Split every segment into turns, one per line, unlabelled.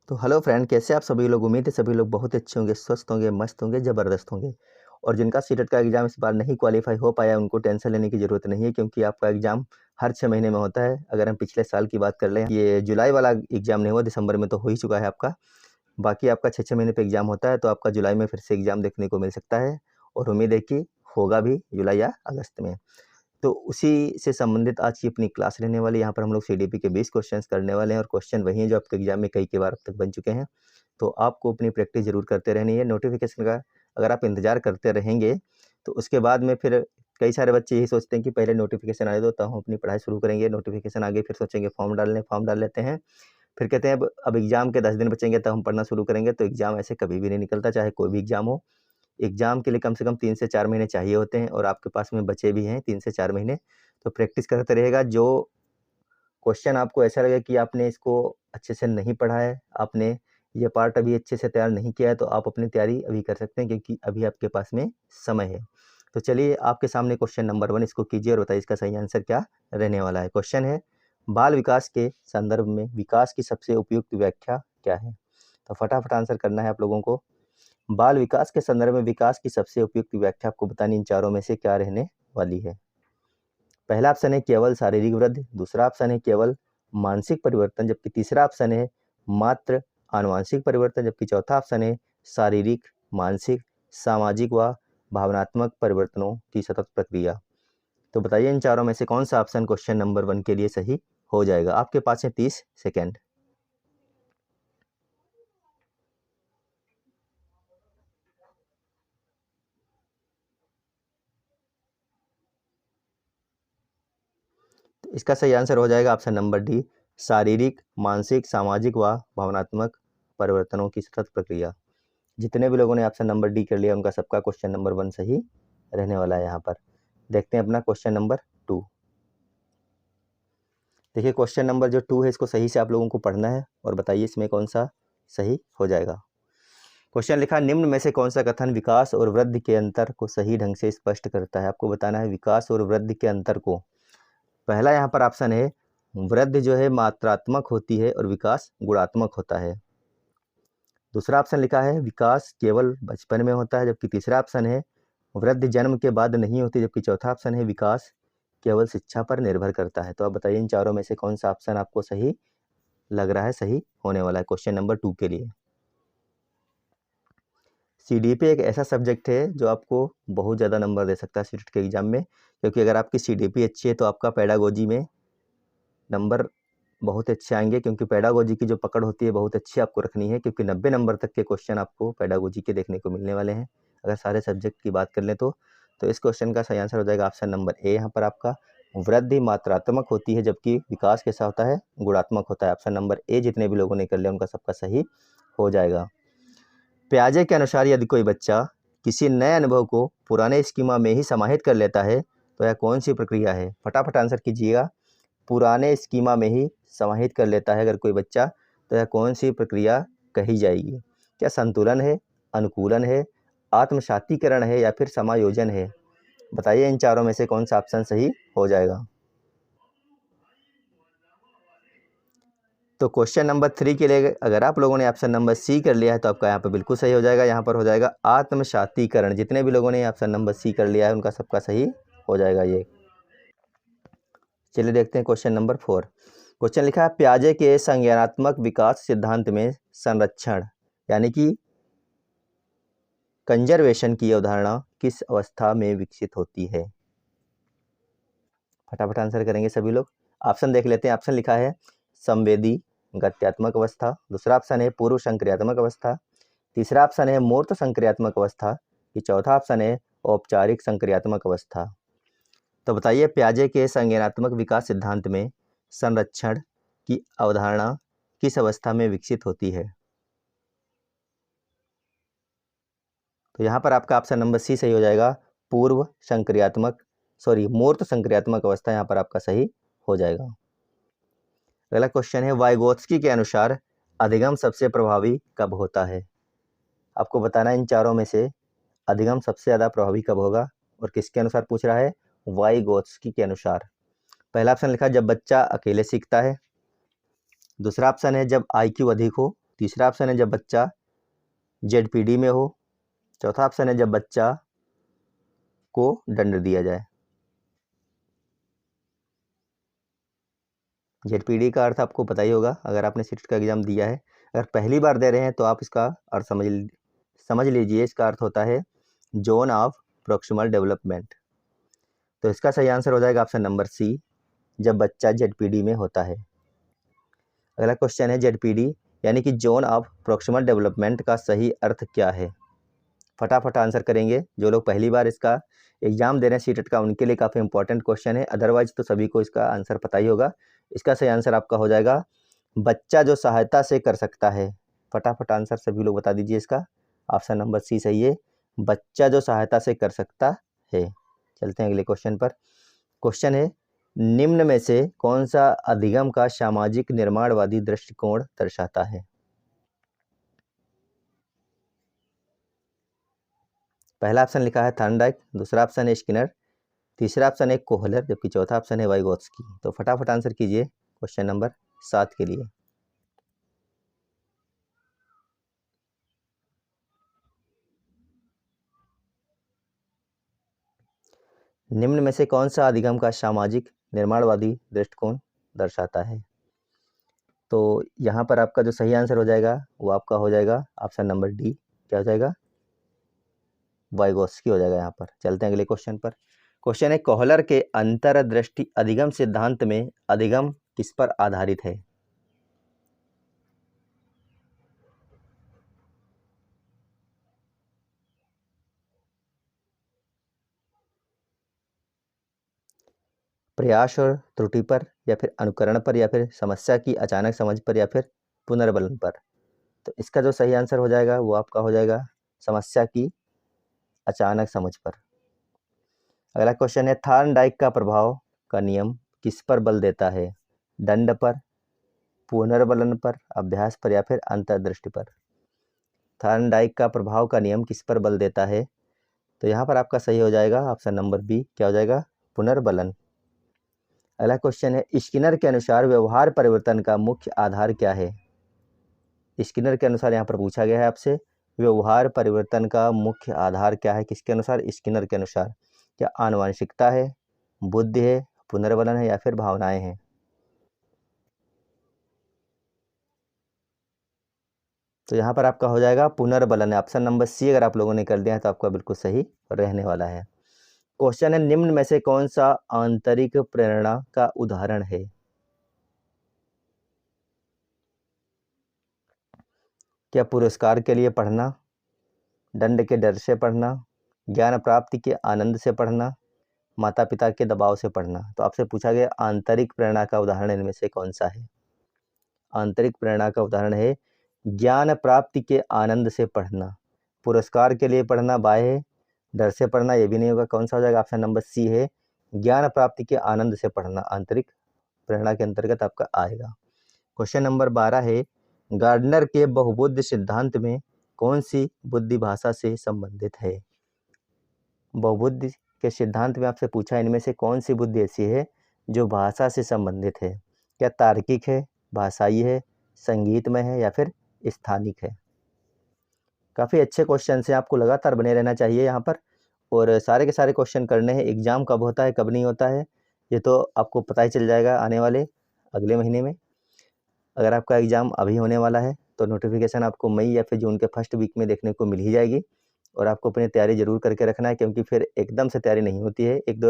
तो hello friend, कैसे आप सभी लोग। उम्मीद है सभी लोग बहुत अच्छे होंगे, स्वस्थ होंगे, मस्त होंगे, ज़बरदस्त होंगे। और जिनका सीटेट का एग्ज़ाम इस बार नहीं क्वालिफाई हो पाया, उनको टेंशन लेने की ज़रूरत नहीं है, क्योंकि आपका एग्ज़ाम हर 6 महीने में होता है। अगर हम पिछले साल की बात कर लें, ये जुलाई वाला एग्ज़ाम नहीं हुआ, दिसंबर में तो हो ही चुका है आपका। बाकी आपका 6-6 महीने पे एग्ज़ाम होता है, तो आपका जुलाई में फिर से एग्ज़ाम देखने को मिल सकता है और उम्मीद है कि होगा भी जुलाई या अगस्त में। तो उसी से संबंधित आज की अपनी क्लास रहने वाली है। यहाँ पर हम लोग सीडीपी के 20 क्वेश्चंस करने वाले हैं और क्वेश्चन वही हैं जो आपके एग्ज़ाम में कई बार अब तक बन चुके हैं। तो आपको अपनी प्रैक्टिस ज़रूर करते रहनी है। नोटिफिकेशन का अगर आप इंतज़ार करते रहेंगे, तो उसके बाद में फिर कई सारे बच्चे यही सोचते हैं कि पहले नोटिफिकेशन आने दो, तब हम अपनी पढ़ाई शुरू करेंगे। नोटिफिकेशन आ गई, फिर सोचेंगे फॉर्म डाल लेते हैं। फिर कहते हैं अब एग्ज़ाम के 10 दिन बचेंगे, तब हम पढ़ना शुरू करेंगे। तो एग्ज़ाम ऐसे कभी भी नहीं निकलता, चाहे कोई भी एग्ज़ाम हो। एग्ज़ाम के लिए कम से कम 3 से 4 महीने चाहिए होते हैं और आपके पास में बचे भी हैं 3 से 4 महीने। तो प्रैक्टिस करते रहिएगा। जो क्वेश्चन आपको ऐसा लगे कि आपने इसको अच्छे से नहीं पढ़ा है, आपने ये पार्ट अभी अच्छे से तैयार नहीं किया है, तो आप अपनी तैयारी अभी कर सकते हैं, क्योंकि अभी आपके पास में समय है। तो चलिए आपके सामने क्वेश्चन नंबर 1 इसको कीजिए और बताइए इसका सही आंसर क्या रहने वाला है। क्वेश्चन है, बाल विकास के संदर्भ में विकास की सबसे उपयुक्त व्याख्या क्या है? तो फटाफट आंसर करना है आप लोगों को। बाल विकास के संदर्भ में विकास की सबसे उपयुक्त व्याख्या आपको बतानी, इन चारों में से क्या रहने वाली है? पहला ऑप्शन है केवल शारीरिक वृद्धि, दूसरा ऑप्शन है केवल मानसिक परिवर्तन, जबकि तीसरा ऑप्शन है मात्र आनुवांशिक परिवर्तन, जबकि चौथा ऑप्शन है शारीरिक, मानसिक, सामाजिक व भावनात्मक परिवर्तनों की सतत प्रक्रिया। तो बताइए इन चारों में से कौन सा ऑप्शन क्वेश्चन नंबर 1 के लिए सही हो जाएगा। आपके पास है 30 सेकेंड। तो इसका सही आंसर हो जाएगा ऑप्शन नंबर डी, शारीरिक, मानसिक, सामाजिक व भावनात्मक परिवर्तनों की सतत प्रक्रिया। जितने भी लोगों ने ऑप्शन नंबर डी कर लिया, उनका सबका क्वेश्चन नंबर 1 सही रहने वाला है। यहाँ पर देखते हैं अपना क्वेश्चन नंबर 2। देखिए क्वेश्चन नंबर जो 2 है, इसको सही से आप लोगों को पढ़ना है और बताइए इसमें कौन सा सही हो जाएगा। क्वेश्चन लिखा, निम्न में से कौन सा कथन विकास और वृद्धि के अंतर को सही ढंग से स्पष्ट करता है? आपको बताना है विकास और वृद्धि के अंतर को। पहला यहाँ पर ऑप्शन है, वृद्धि जो है मात्रात्मक होती है और विकास गुणात्मक होता है। दूसरा ऑप्शन लिखा है विकास केवल बचपन में होता है, जबकि तीसरा ऑप्शन है वृद्धि जन्म के बाद नहीं होती, जबकि चौथा ऑप्शन है विकास केवल शिक्षा पर निर्भर करता है। तो आप बताइए इन चारों में से कौन सा ऑप्शन आपको सही लग रहा है, सही होने वाला है क्वेश्चन नंबर 2 के लिए। सीडीपी एक ऐसा सब्जेक्ट है जो आपको बहुत ज़्यादा नंबर दे सकता है सीटेट के एग्जाम में, क्योंकि अगर आपकी सीडीपी अच्छी है तो आपका पेडागोजी में नंबर बहुत अच्छे आएंगे, क्योंकि पेडागोजी की जो पकड़ होती है बहुत अच्छी आपको रखनी है, क्योंकि 90 नंबर तक के क्वेश्चन आपको पेडागोजी के देखने को मिलने वाले हैं अगर सारे सब्जेक्ट की बात कर लें तो। इस क्वेश्चन का सही आंसर हो जाएगा ऑप्शन नंबर ए। यहाँ पर आपका वृद्धि मात्रात्मक होती है, जबकि विकास कैसा होता है, गुणात्मक होता है। ऑप्शन नंबर ए जितने भी लोगों ने कर लिया उनका सबका सही हो जाएगा। पियाजे के अनुसार यदि कोई बच्चा किसी नए अनुभव को पुराने स्कीमा में ही समाहित कर लेता है, तो यह कौन सी प्रक्रिया है? फटाफट आंसर कीजिएगा। पुराने स्कीमा में ही समाहित कर लेता है अगर कोई बच्चा, तो यह कौन सी प्रक्रिया कही जाएगी? क्या संतुलन है, अनुकूलन है, आत्मसातीकरण है या फिर समायोजन है? बताइए इन चारों में से कौन सा ऑप्शन सही हो जाएगा। तो क्वेश्चन नंबर 3 के लिए अगर आप लोगों ने ऑप्शन नंबर सी कर लिया है, तो आपका यहाँ पर बिल्कुल सही हो जाएगा। यहाँ पर हो जाएगा आत्मसातीकरण। जितने भी लोगों ने ऑप्शन नंबर सी कर लिया है उनका सबका सही हो जाएगा ये। चलिए देखते हैं क्वेश्चन नंबर 4। क्वेश्चन लिखा है, पियाजे के संज्ञानात्मक विकास सिद्धांत में संरक्षण यानी कि कंजर्वेशन की अवधारणा किस अवस्था में विकसित होती है? फटाफट आंसर करेंगे सभी लोग। ऑप्शन देख लेते हैं। ऑप्शन लिखा है संवेदी गत्यात्मक अवस्था, दूसरा ऑप्शन है पूर्व संक्रियात्मक अवस्था, तीसरा ऑप्शन है मूर्त संक्रियात्मक अवस्था, ये चौथा ऑप्शन है औपचारिक संक्रियात्मक अवस्था। तो बताइए पियाजे के संज्ञानात्मक विकास सिद्धांत में संरक्षण की अवधारणा किस अवस्था में विकसित होती है? तो यहाँ पर आपका ऑप्शन नंबर सी सही हो जाएगा, पूर्व संक्रियात्मक मूर्त संक्रियात्मक अवस्था यहाँ पर आपका सही हो जाएगा। अगला क्वेश्चन है, वाइगोत्स्की के अनुसार अधिगम सबसे प्रभावी कब होता है? आपको बताना इन चारों में से अधिगम सबसे ज़्यादा प्रभावी कब होगा और किसके अनुसार पूछ रहा है? वाइगोत्स्की के अनुसार। पहला ऑप्शन लिखा जब बच्चा अकेले सीखता है, दूसरा ऑप्शन है जब आईक्यू अधिक हो, तीसरा ऑप्शन है जब बच्चा ZPD में हो। चौथा ऑप्शन है जब बच्चा को दंड दिया जाए। ZPD का अर्थ आपको पता ही होगा, अगर आपने सीटेट का एग्जाम दिया है, अगर पहली बार दे रहे हैं तो आप इसका अर्थ समझ लीजिए। इसका अर्थ होता है जोन ऑफ प्रोक्सिमल डेवलपमेंट। तो इसका सही आंसर हो जाएगा ऑप्शन नंबर सी, जब बच्चा ZPD में होता है। अगला क्वेश्चन है ZPD यानी कि जोन ऑफ प्रोक्सिमल डेवलपमेंट का सही अर्थ क्या है। फटाफट आंसर करेंगे। जो लोग पहली बार इसका एग्जाम दे रहे हैं सीटेट का, उनके लिए काफ़ी इंपॉर्टेंट क्वेश्चन है, अदरवाइज तो सभी को इसका आंसर पता ही होगा। इसका सही आंसर आपका हो जाएगा बच्चा जो सहायता से कर सकता है। फटाफट आंसर सभी लोग बता दीजिए इसका। ऑप्शन नंबर सी सही है, बच्चा जो सहायता से कर सकता है। चलते हैं अगले क्वेश्चन पर। क्वेश्चन है निम्न में से कौन सा अधिगम का सामाजिक निर्माणवादी दृष्टिकोण दर्शाता है। पहला ऑप्शन लिखा है थॉर्नडाइक, दूसरा ऑप्शन है स्किनर, तीसरा ऑप्शन है कोहलर, जबकि चौथा ऑप्शन है वाइगोत्स्की। तो फटाफट आंसर कीजिए क्वेश्चन नंबर 7 के लिए। निम्न में से कौन सा अधिगम का सामाजिक निर्माणवादी दृष्टिकोण दर्शाता है। तो यहाँ पर आपका जो सही आंसर हो जाएगा वो आपका हो जाएगा ऑप्शन नंबर डी, क्या हो जाएगा, वाइगोत्स्की हो जाएगा यहाँ पर। चलते हैं अगले क्वेश्चन पर। क्वेश्चन है कोहलर के अंतर्दृष्टि अधिगम सिद्धांत में अधिगम किस पर आधारित है। प्रयास और त्रुटि पर, या फिर अनुकरण पर, या फिर समस्या की अचानक समझ पर, या फिर पुनर्बलन पर। तो इसका जो सही आंसर हो जाएगा वो आपका हो जाएगा समस्या की अचानक समझ पर। अगला क्वेश्चन है थॉर्नडाइक का प्रभाव का नियम किस पर बल देता है। दंड पर, पुनर्बलन पर, अभ्यास पर, या फिर अंतर्दृष्टि पर। थॉर्नडाइक का प्रभाव का नियम किस पर बल देता है। तो यहाँ पर आपका सही हो जाएगा ऑप्शन नंबर बी, क्या हो जाएगा, पुनर्बलन। अगला क्वेश्चन है स्किनर के अनुसार व्यवहार परिवर्तन का मुख्य आधार क्या है। स्किनर के अनुसार यहाँ पर पूछा गया है आपसे व्यवहार परिवर्तन का मुख्य आधार क्या है, किसके अनुसार, स्किनर के अनुसार। क्या आनुवंशिकता है, बुद्धि है, पुनर्बलन है, या फिर भावनाएं हैं। तो यहाँ पर आपका हो जाएगा पुनर्बलन है, ऑप्शन नंबर सी। अगर आप लोगों ने कर दिया है तो आपका बिल्कुल सही रहने वाला है। क्वेश्चन है निम्न में से कौन सा आंतरिक प्रेरणा का उदाहरण है। क्या पुरस्कार के लिए पढ़ना, दंड के डर से पढ़ना, ज्ञान प्राप्ति के आनंद से पढ़ना, माता पिता के दबाव से पढ़ना। तो आपसे पूछा गया आंतरिक प्रेरणा का उदाहरण इनमें से कौन सा है। आंतरिक प्रेरणा का उदाहरण है ज्ञान प्राप्ति के आनंद से पढ़ना, पुरस्कार के लिए पढ़ना बाह्य, डर से पढ़ना ये भी नहीं होगा। कौन सा हो जाएगा, ऑप्शन नंबर सी है, ज्ञान प्राप्ति के आनंद से पढ़ना आंतरिक प्रेरणा के अंतर्गत आपका आएगा। क्वेश्चन नंबर 12 है गार्डनर के बहुबुद्धि सिद्धांत में कौन सी बुद्धि भाषा से संबंधित है। बहुबुद्धि के सिद्धांत में आपसे पूछा इनमें से कौन सी बुद्धि ऐसी है जो भाषा से संबंधित है। क्या तार्किक है, भाषाई है, संगीतमय है, या फिर स्थानिक है। काफ़ी अच्छे क्वेश्चन हैं, आपको लगातार बने रहना चाहिए यहाँ पर, और सारे के सारे क्वेश्चन करने हैं। एग्जाम कब होता है कब नहीं होता है ये तो आपको पता ही चल जाएगा आने वाले अगले महीने में। अगर आपका एग्ज़ाम अभी होने वाला है तो नोटिफिकेशन आपको मई या फिर जून के फर्स्ट वीक में देखने को मिल ही जाएगी, और आपको अपनी तैयारी जरूर करके रखना है, क्योंकि फिर एकदम से तैयारी नहीं होती है। एक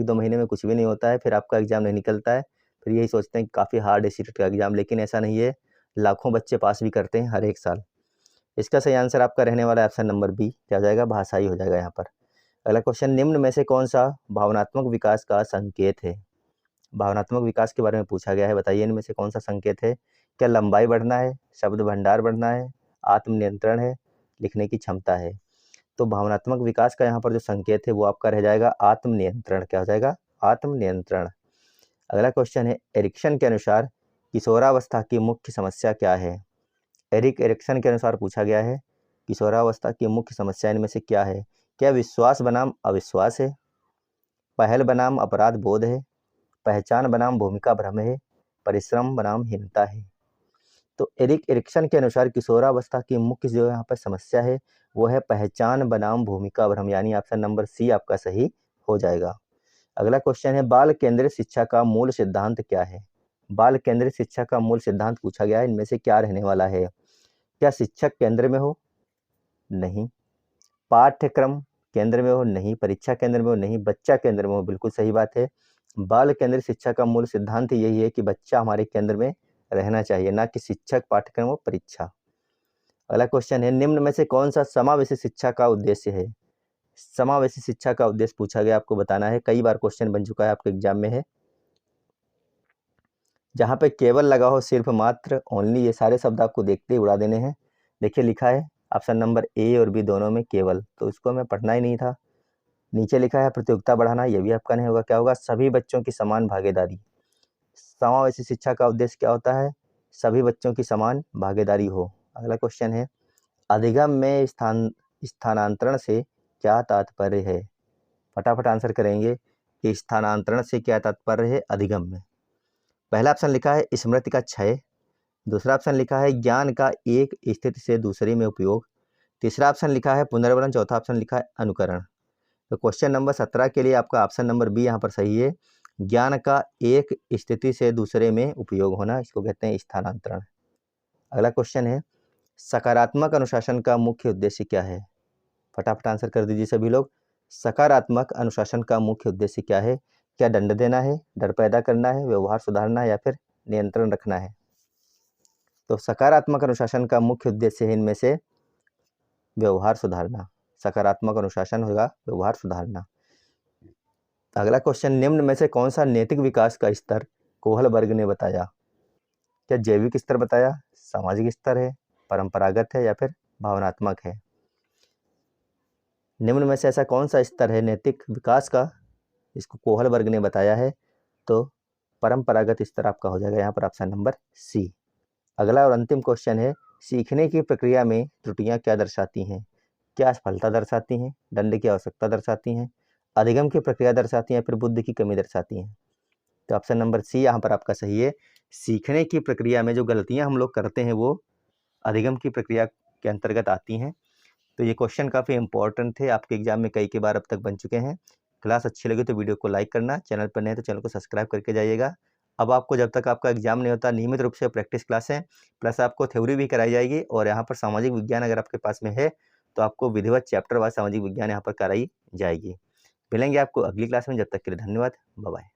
दो महीने में कुछ भी नहीं होता है, फिर आपका एग्ज़ाम नहीं निकलता है। फिर यही सोचते हैं कि काफ़ी हार्ड है सीटेट का एग्ज़ाम, लेकिन ऐसा नहीं है, लाखों बच्चे पास भी करते हैं हर एक साल। इसका सही आंसर आपका रहने वाला है ऑप्शन नंबर बी, क्या हो जाएगा, भाषाई हो जाएगा यहाँ पर। अगला क्वेश्चन निम्न में से कौन सा भावनात्मक विकास का संकेत है। भावनात्मक विकास के बारे में पूछा गया है, बताइए इनमें से कौन सा संकेत है। क्या लंबाई बढ़ना है, शब्द भंडार बढ़ना है, आत्मनियंत्रण है, लिखने की क्षमता है। तो भावनात्मक विकास का यहाँ पर जो संकेत है वो आपका रह जाएगा आत्मनियंत्रण, क्या हो जाएगा, आत्मनियंत्रण। अगला क्वेश्चन है एरिक्सन के अनुसार किशोरावस्था की मुख्य समस्या क्या है। एरिक एरिक्सन के अनुसार पूछा गया है किशोरावस्था की मुख्य समस्या इनमें से क्या है। क्या विश्वास बनाम अविश्वास है, पहल बनाम अपराध बोध है, पहचान बनाम भूमिका भ्रम है, परिश्रम बनाम हीनता है। तो एरिक एरिक्सन के अनुसार किशोरावस्था की मुख्य जो यहाँ पर समस्या है वो है पहचान बनाम भूमिका भ्रम, यानी ऑप्शन नंबर सी आपका सही हो जाएगा। अगला क्वेश्चन है बाल केंद्रित शिक्षा का मूल सिद्धांत क्या है? बाल केंद्रित शिक्षा का मूल सिद्धांत पूछा गया है, इनमें से क्या रहने वाला है? क्या शिक्षक केंद्र में हो? नहीं। पाठ्यक्रम केंद्र में हो? नहीं। परीक्षा केंद्र में हो? नहीं। बच्चा केंद्र में हो? बिल्कुल सही बात है। बाल केंद्रित शिक्षा का मूल सिद्धांत यही है कि बच्चा हमारे केंद्र में रहना चाहिए, ना कि शिक्षक, पाठ्यक्रम और परीक्षा। अगला क्वेश्चन है निम्न में से कौन सा समावेशी शिक्षा का उद्देश्य है? समावेशी शिक्षा का उद्देश्य पूछा गया, आपको बताना है। कई बार क्वेश्चन बन चुका है आपके एग्जाम में है। जहाँ पे केवल लगा हो, सिर्फ, मात्र, ओनली, ये सारे शब्द आपको देखते ही उड़ा देने हैं। देखिए लिखा है ऑप्शन नंबर ए और बी दोनों में केवल, तो इसको हमें पढ़ना ही नहीं था। नीचे लिखा है प्रतियोगिता बढ़ाना, ये भी आपका नहीं होगा। क्या होगा? सभी बच्चों की समान भागीदारी। समावेशी शिक्षा का उद्देश्य क्या होता है? सभी बच्चों की समान भागीदारी हो। अगला क्वेश्चन है अधिगम में स्थानांतरण से क्या तात्पर्य है? फटाफट आंसर करेंगे कि स्थानांतरण से क्या तात्पर्य है अधिगम में। पहला ऑप्शन लिखा है स्मृति का क्षय, दूसरा ऑप्शन लिखा है ज्ञान का एक स्थिति से दूसरे में उपयोग, तीसरा ऑप्शन लिखा है पुनर्वरण, चौथा ऑप्शन लिखा है अनुकरण। तो क्वेश्चन नंबर 17 के लिए आपका ऑप्शन नंबर बी यहाँ पर सही है। ज्ञान का एक स्थिति से दूसरे में उपयोग होना, इसको कहते हैं स्थानांतरण। अगला क्वेश्चन है सकारात्मक अनुशासन का मुख्य उद्देश्य क्या है? फटाफट आंसर कर दीजिए सभी लोग। सकारात्मक अनुशासन का मुख्य उद्देश्य क्या है? क्या दंड देना है, डर पैदा करना है, व्यवहार सुधारना है या फिर नियंत्रण रखना है? तो सकारात्मक अनुशासन का मुख्य उद्देश्य है इनमें से व्यवहार सुधारना। सकारात्मक अनुशासन होगा व्यवहार सुधारना। अगला क्वेश्चन निम्न में से कौन सा नैतिक विकास का स्तर कोहल वर्ग ने बताया? क्या जैविक स्तर बताया, सामाजिक स्तर है, परंपरागत है या फिर भावनात्मक है? निम्न में से ऐसा कौन सा स्तर है नैतिक विकास का, इसको कोहल वर्ग ने बताया है? तो परंपरागत स्तर आपका हो जाएगा यहाँ पर ऑप्शन नंबर सी। अगला और अंतिम क्वेश्चन है सीखने की प्रक्रिया में त्रुटियां क्या दर्शाती हैं? क्या असफलता दर्शाती हैं, दंड की आवश्यकता दर्शाती हैं, अधिगम की प्रक्रिया दर्शाती हैं, फिर बुद्धि की कमी दर्शाती हैं? तो ऑप्शन नंबर सी यहाँ पर आपका सही है। सीखने की प्रक्रिया में जो गलतियां हम लोग करते हैं वो अधिगम की प्रक्रिया के अंतर्गत आती हैं। तो ये क्वेश्चन काफ़ी इंपॉर्टेंट थे, आपके एग्जाम में कई बार अब तक बन चुके हैं। क्लास अच्छी लगी तो वीडियो को लाइक करना, चैनल पर नए तो चैनल को सब्सक्राइब करके जाइएगा। अब आपको जब तक आपका एग्जाम नहीं होता नियमित रूप से प्रैक्टिस क्लासें प्लस आपको थ्योरी भी कराई जाएगी, और यहाँ पर सामाजिक विज्ञान अगर आपके पास में है तो आपको विधिवत चैप्टर वाइज सामाजिक विज्ञान यहाँ पर कराई जाएगी। मिलेंगे आपको अगली क्लास में, जब तक के लिए धन्यवाद, बाय बाय।